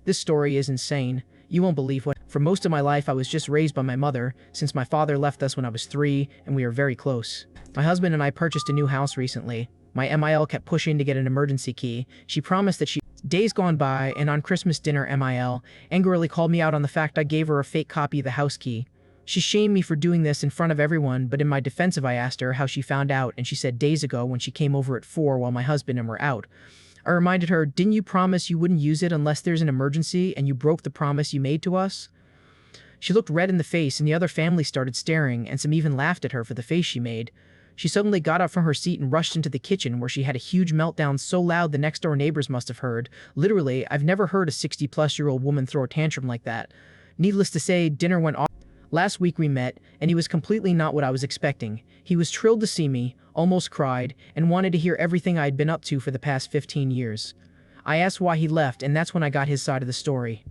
This story is insane. You won't believe what. For most of my life, I was just raised by my mother, since my father left us when I was 3, and we are very close. My husband and I purchased a new house recently. My MIL kept pushing to get an emergency key. She promised that she. Days gone by, and on Christmas dinner, MIL angrily called me out on the fact I gave her a fake copy of the house key. She shamed me for doing this in front of everyone, but in my defensive I asked her how she found out, and she said days ago when she came over at 4 while my husband and were out. I reminded her, didn't you promise you wouldn't use it unless there's an emergency, and you broke the promise you made to us? She looked red in the face, and the other family started staring, and some even laughed at her for the face she made. She suddenly got up from her seat and rushed into the kitchen, where she had a huge meltdown so loud the next-door neighbors must have heard. Literally, I've never heard a 60-plus-year-old woman throw a tantrum like that. Needless to say, dinner went off. Last week we met, and he was completely not what I was expecting. He was thrilled to see me, almost cried, and wanted to hear everything I had been up to for the past 15 years. I asked why he left, and that's when I got his side of the story.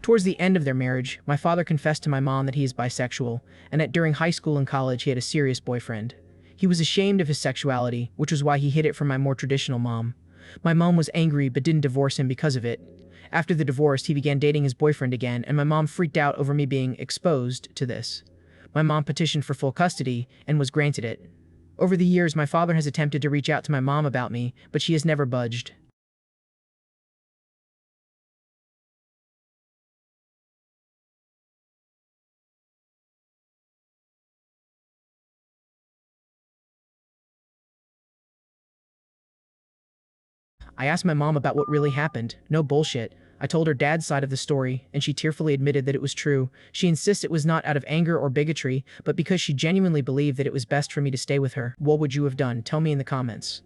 Towards the end of their marriage, my father confessed to my mom that he is bisexual, and that during high school and college he had a serious boyfriend. He was ashamed of his sexuality, which was why he hid it from my more traditional mom. My mom was angry but didn't divorce him because of it. After the divorce, he began dating his boyfriend again, and my mom freaked out over me being exposed to this. My mom petitioned for full custody and was granted it. Over the years, my father has attempted to reach out to my mom about me, but she has never budged. I asked my mom about what really happened. No bullshit. I told her dad's side of the story, and she tearfully admitted that it was true. She insists it was not out of anger or bigotry, but because she genuinely believed that it was best for me to stay with her. What would you have done? Tell me in the comments.